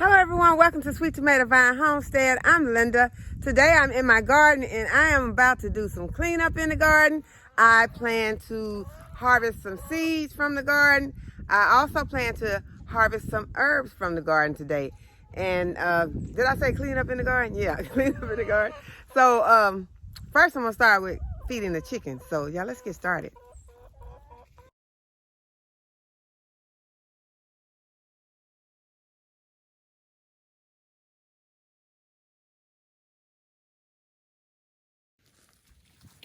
Hello everyone, welcome to Sweet Tomato Vine Homestead. I'm Linda. Today I'm in my garden and I am about to do some cleanup in the garden. I plan to harvest some seeds from the garden. I also plan to harvest some herbs from the garden today. And did I say clean up in the garden? Yeah, clean up in the garden. So first I'm gonna start with feeding the chickens. So yeah, let's get started.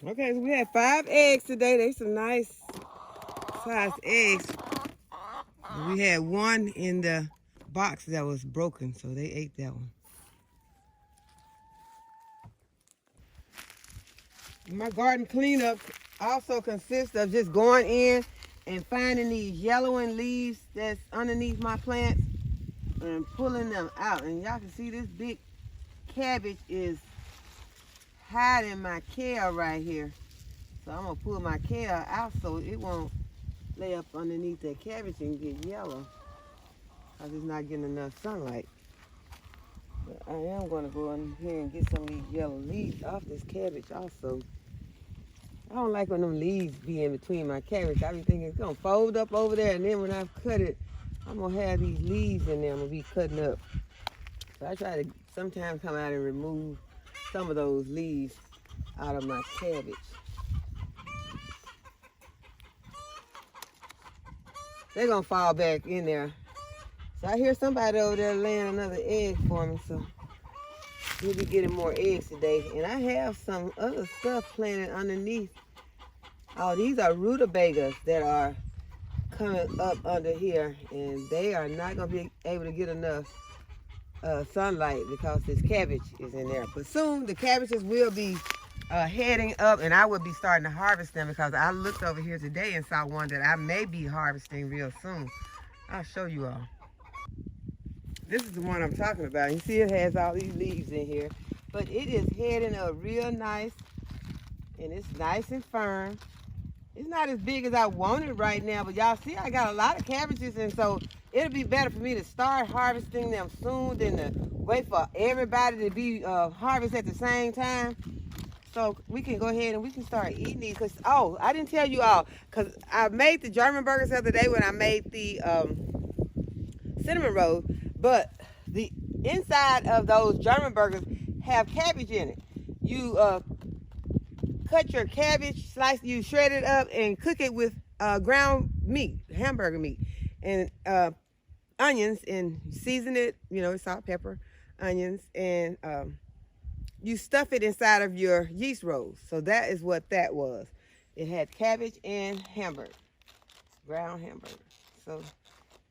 Okay, so we had 5 eggs today. They some nice sized eggs. We had one in the box that was broken, so they ate that one. My garden cleanup also consists of just going in and finding these yellowing leaves that's underneath my plants and pulling them out. And y'all can see this big cabbage is hiding my kale right here. So I'm gonna pull my kale out so it won't lay up underneath that cabbage and get yellow, because it's not getting enough sunlight. But I am going to go in here and get some of these yellow leaves off this cabbage also. I don't like when them leaves be in between my cabbage. I be thinking it's going to fold up over there, and then when I cut it, I'm going to have these leaves in there. I'm going to be cutting up. So I try to sometimes come out and remove some of those leaves out of my cabbage. They're going to fall back in there. So I hear somebody over there laying another egg for me, so we'll be getting more eggs today. And I have some other stuff planted underneath. Oh, these are rutabagas that are coming up under here, and they are not going to be able to get enough sunlight because this cabbage is in there. But soon the cabbages will be heading up, and I will be starting to harvest them because I looked over here today and saw one that I may be harvesting real soon. I'll show you all. This is the one I'm talking about. You see it has all these leaves in here, but it is heading up real nice, and it's nice and firm. It's not as big as I want it right now, but y'all see I got a lot of cabbages, and so it'll be better for me to start harvesting them soon than to wait for everybody to be harvested at the same time. So we can go ahead and we can start eating these. Cause oh, I didn't tell you all, because I made the German burgers the other day when I made the cinnamon rolls. But the inside of those German burgers have cabbage in it. You cut your cabbage, slice, you shred it up and cook it with ground meat, hamburger meat, and onions, and season it, salt, pepper, onions, and you stuff it inside of your yeast rolls. So that is what that was. It had cabbage and hamburger, ground hamburger. So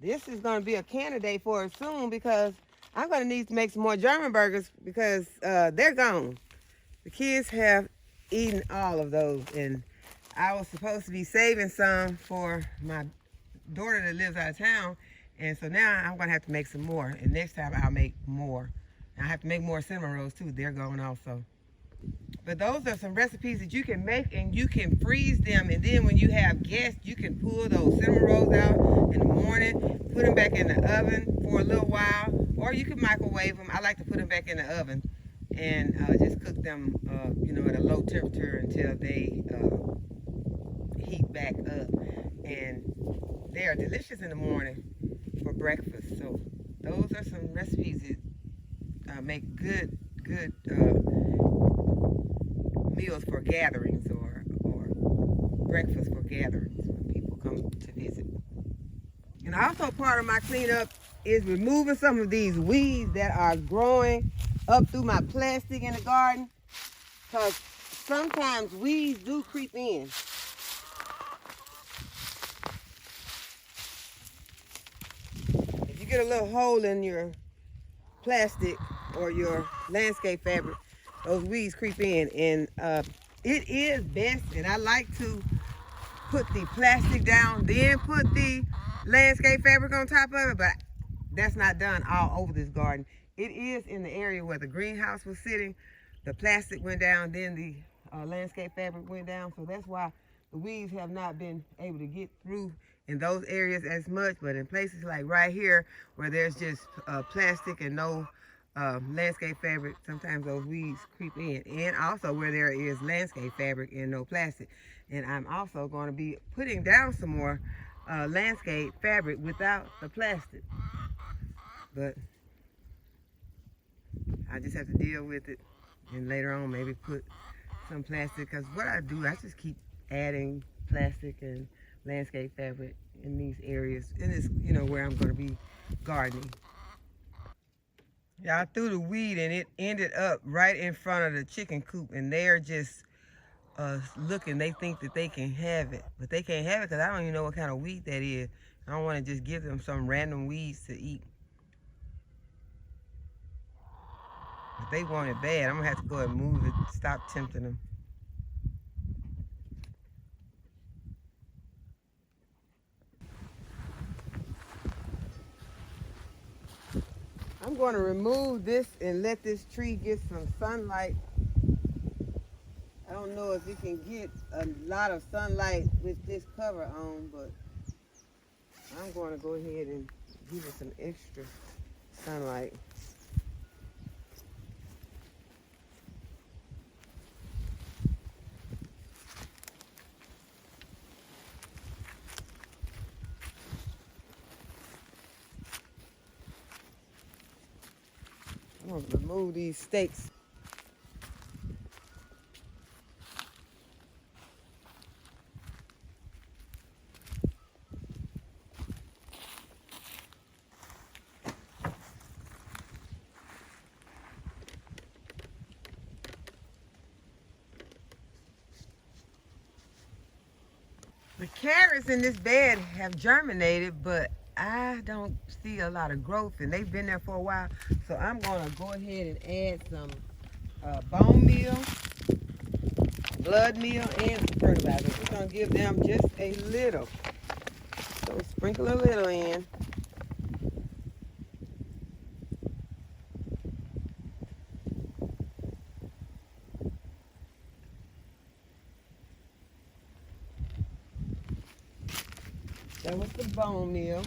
this is going to be a candidate for it soon, because I'm going to need to make some more German burgers because they're gone. The kids have eaten all of those, and I was supposed to be saving some for my daughter that lives out of town, and so now I'm going to have to make some more, and next time I'll make more. And I have to make more cinnamon rolls too. They're gone also. But those are some recipes that you can make, and you can freeze them, and then when you have guests, you can pull those cinnamon rolls out in the morning, put them back in the oven for a little while, or you can microwave them. I like to put them back in the oven and just cook them, at a low temperature until they heat back up. And they are delicious in the morning for breakfast. So those are some recipes that make good meals for gatherings or breakfast for gatherings when people come to visit. And also part of my cleanup is removing some of these weeds that are growing up through my plastic in the garden, because sometimes weeds do creep in. If you get a little hole in your plastic or your landscape fabric, those weeds creep in, and it is best, and I like to put the plastic down, then put the landscape fabric on top of it, but that's not done all over this garden. It is in the area where the greenhouse was sitting. The plastic went down, then the landscape fabric went down, so that's why the weeds have not been able to get through in those areas as much, but in places like right here where there's just plastic and no landscape fabric, sometimes those weeds creep in. And also where there is landscape fabric and no plastic. And I'm also going to be putting down some more landscape fabric without the plastic. But I just have to deal with it, and later on maybe put some plastic, because what I do, I just keep adding plastic and landscape fabric in these areas, in this, you know, where I'm going to be gardening. Yeah, I threw the weed and it ended up right in front of the chicken coop, and they're just looking. They think that they can have it, but they can't have it because I don't even know what kind of weed that is. I don't want to just give them some random weeds to eat. If they want it bad, I'm gonna have to go and move it, stop tempting them. I'm going to remove this and let this tree get some sunlight. I don't know if it can get a lot of sunlight with this cover on, but I'm going to go ahead and give it some extra sunlight. I'm going to remove these stakes. The carrots in this bed have germinated, but I don't see a lot of growth, and they've been there for a while. So I'm going to go ahead and add some bone meal, blood meal, and some fertilizer. We're going to give them just a little. So sprinkle a little in. That was the bone meal.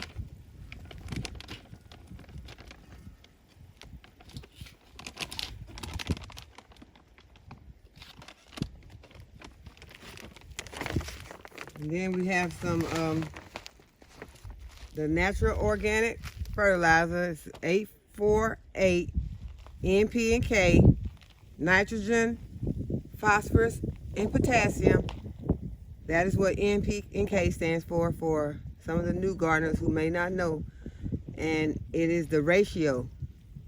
And then we have some the natural organic fertilizer. It's 848 NP and K, nitrogen, phosphorus, and potassium. That is what NP and K stands for some of the new gardeners who may not know. And it is the ratio.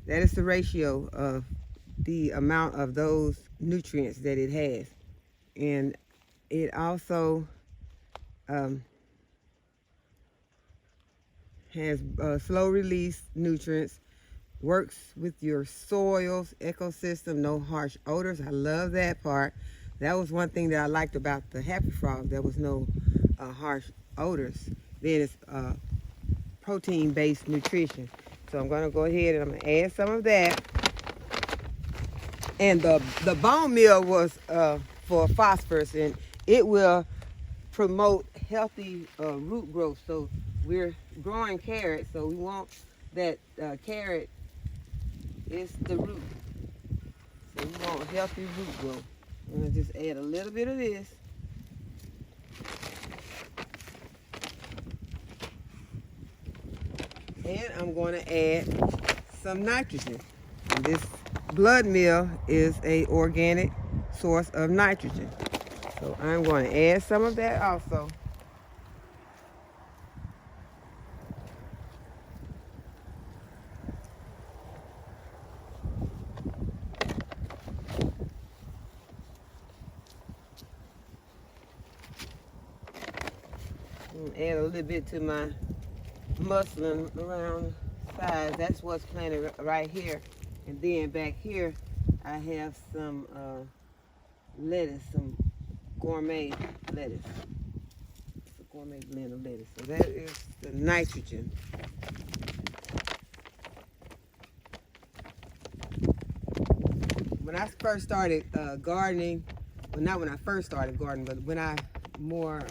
That is the ratio of the amount of those nutrients that it has. And it also has slow release nutrients, works with your soils, ecosystem, no harsh odors. I love that part. That was one thing that I liked about the Happy Frog. There was no harsh odors. Then it's protein-based nutrition. So I'm going to go ahead and I'm going to add some of that. And the bone meal was for phosphorus, and it will promote healthy root growth. So we're growing carrots, so we want that carrot is the root. So we want healthy root growth. I'm going to just add a little bit of this. And I'm going to add some nitrogen. And this blood meal is an organic source of nitrogen. So I'm going to add some of that also. Add a little bit to my muslin around the sides. That's what's planted right here. And then back here, I have some lettuce, some gourmet lettuce. It's a gourmet blend of lettuce. So that is the nitrogen. When I first started gardening, well, not when I first started gardening, but when I more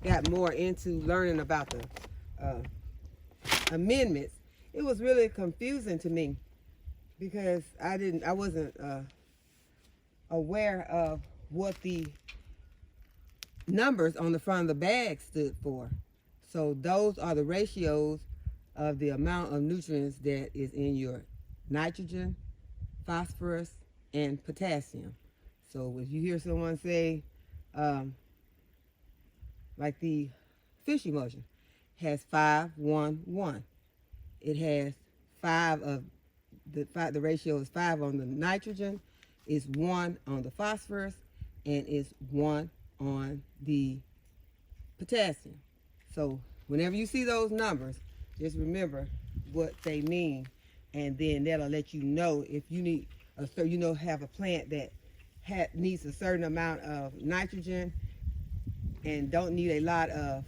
got more into learning about the amendments, it was really confusing to me because I wasn't aware of what the numbers on the front of the bag stood for. So those are the ratios of the amount of nutrients that is in your nitrogen, phosphorus, and potassium. So if you hear someone say, like the fish emulsion has 5-1-1. It has 5 of the ratio is 5 on the nitrogen, is 1 on the phosphorus, and is 1 on the potassium. So whenever you see those numbers, just remember what they mean, and then that'll let you know if you need have a plant that needs a certain amount of nitrogen and don't need a lot of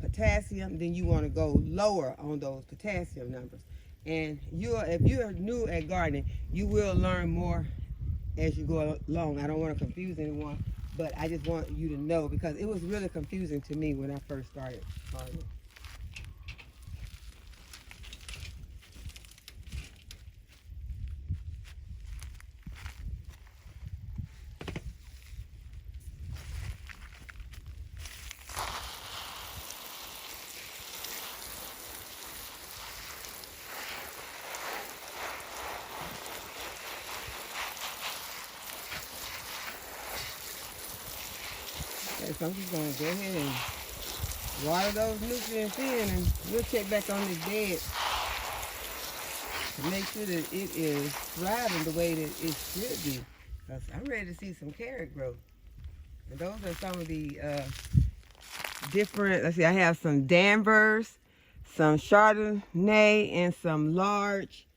potassium, then you want to go lower on those potassium numbers. And if you're new at gardening, you will learn more as you go along. I don't want to confuse anyone, but I just want you to know because it was really confusing to me when I first started gardening. Okay, so I'm just going to go ahead and water those nutrients in, and we'll check back on this bed to make sure that it is thriving the way that it should be. Because I'm ready to see some carrot growth. And those are some of the different, let's see, I have some Danvers, some Chardonnay, and some large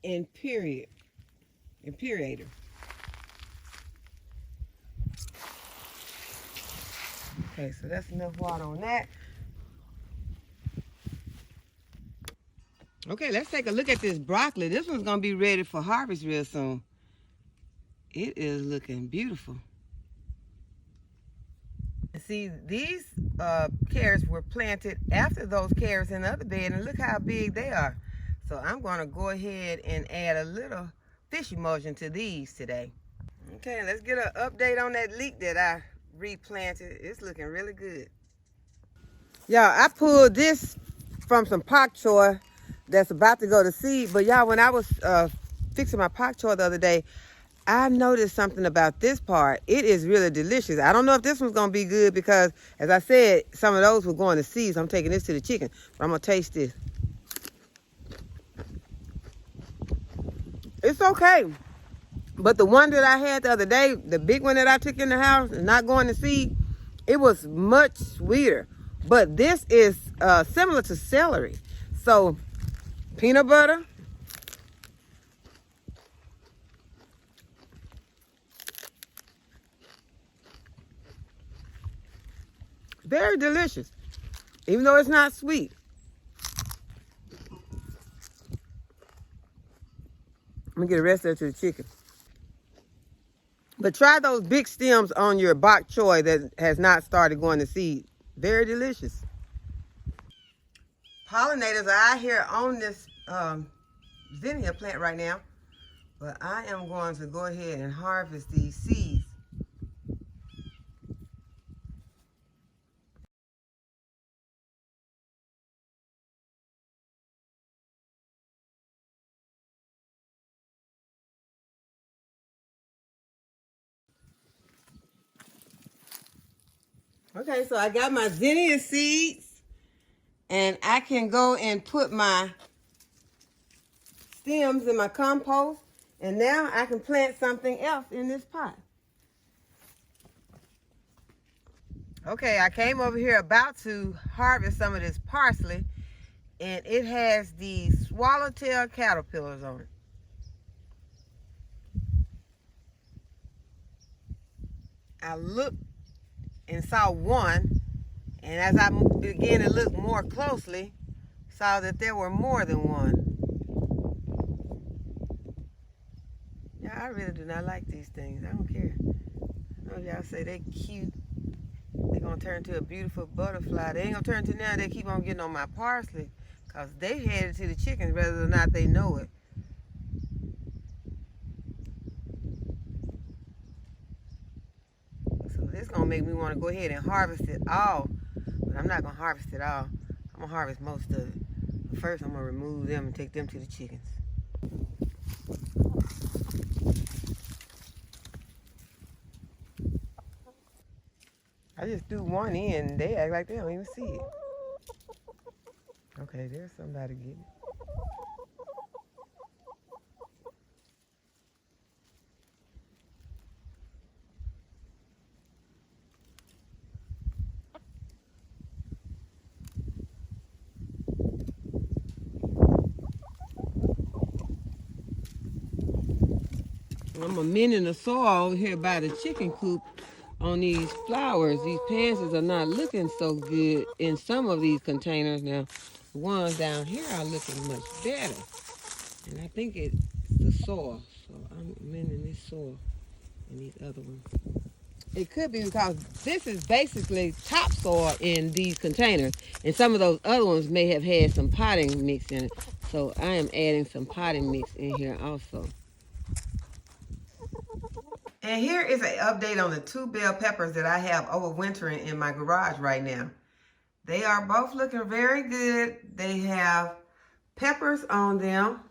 Imperator. Okay, so that's enough water on that. Okay, let's take a look at this broccoli. This one's going to be ready for harvest real soon. It is looking beautiful. See, these carrots were planted after those carrots in the other bed, and look how big they are. So I'm going to go ahead and add a little fish emulsion to these today. Okay, let's get an update on that leek that I replanted. It's looking really good. Y'all, I pulled this from some pak choi that's about to go to seed. But y'all, when I was fixing my pak choi the other day, I noticed something about this part. It is really delicious. I don't know if this one's going to be good because, as I said, some of those were going to seed. So I'm taking this to the chicken. But I'm going to taste this. It's okay. But the one that I had the other day, the big one that I took in the house and not going to seed, it was much sweeter. But this is similar to celery. So peanut butter. Very delicious, even though it's not sweet. I'm gonna get the rest of it to the chicken. But try those big stems on your bok choy that has not started going to seed. Very delicious. Pollinators are out here on this zinnia plant right now. But I am going to go ahead and harvest these seeds. Okay, so I got my zinnia seeds, and I can go and put my stems in my compost, and now I can plant something else in this pot. Okay, I came over here about to harvest some of this parsley, and it has these swallowtail caterpillars on it. I looked and saw one, and as I began to look more closely, saw that there were more than one. Yeah, I really do not like these things. I don't care. I know y'all say they cute, gonna turn into a beautiful butterfly. They ain't gonna turn to now. They keep on getting on my parsley, cause they headed to the chickens whether or not they know it. So this gonna make me want to go ahead and harvest it all, but I'm not gonna harvest it all. I'm gonna harvest most of it. But first, I'm gonna remove them and take them to the chickens. I just do one in and they act like they don't even see it. Okay, there's somebody getting it. I'm amending the soil over here by the chicken coop on these flowers. These pansies are not looking so good in some of these containers now. The ones down here are looking much better. And I think it's the soil. So I'm amending this soil and these other ones. It could be because this is basically topsoil in these containers. And some of those other ones may have had some potting mix in it. So I am adding some potting mix in here also. And here is an update on the 2 bell peppers that I have overwintering in my garage right now. They are both looking very good. They have peppers on them.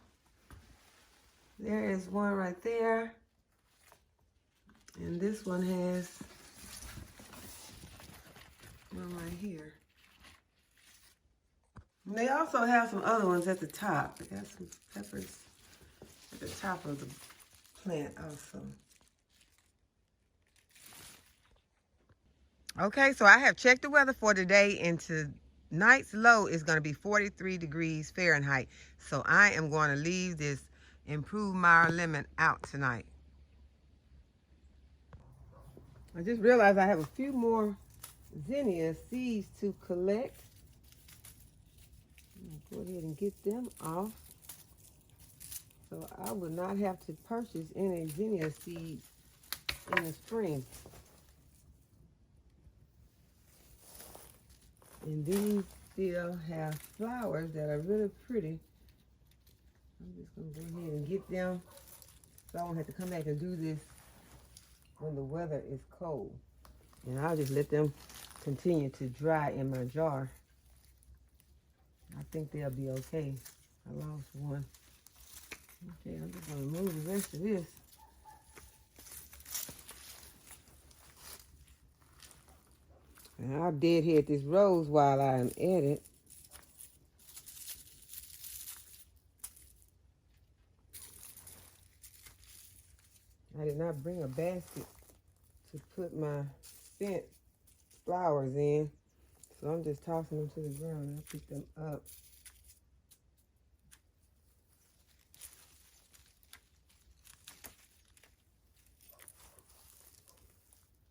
There is one right there. And this one has one right here. And they also have some other ones at the top. They got some peppers at the top of the plant also. Okay, so I have checked the weather for today, and tonight's low is going to be 43 degrees Fahrenheit. So I am going to leave this improved Meyer lemon out tonight. I just realized I have a few more zinnia seeds to collect. Go ahead and get them off. So I would not have to purchase any zinnia seeds in the spring. And these still have flowers that are really pretty. I'm just going to go ahead and get them so I won't have to come back and do this when the weather is cold. And I'll just let them continue to dry in my jar. I think they'll be okay. I lost one. Okay, I'm just going to remove the rest of this. And I'll deadhead this rose while I am at it. I did not bring a basket to put my spent flowers in, so I'm just tossing them to the ground and I'll pick them up.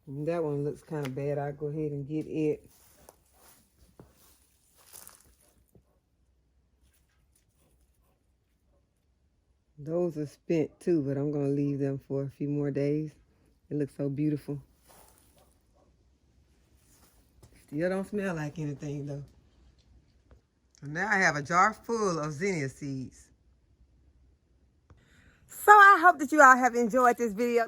And that one looks kind of bad. I'll go ahead and get it. Those are spent too, but I'm going to leave them for a few more days. It looks so beautiful. Still don't smell like anything though. So now I have a jar full of zinnia seeds. So I hope that you all have enjoyed this video.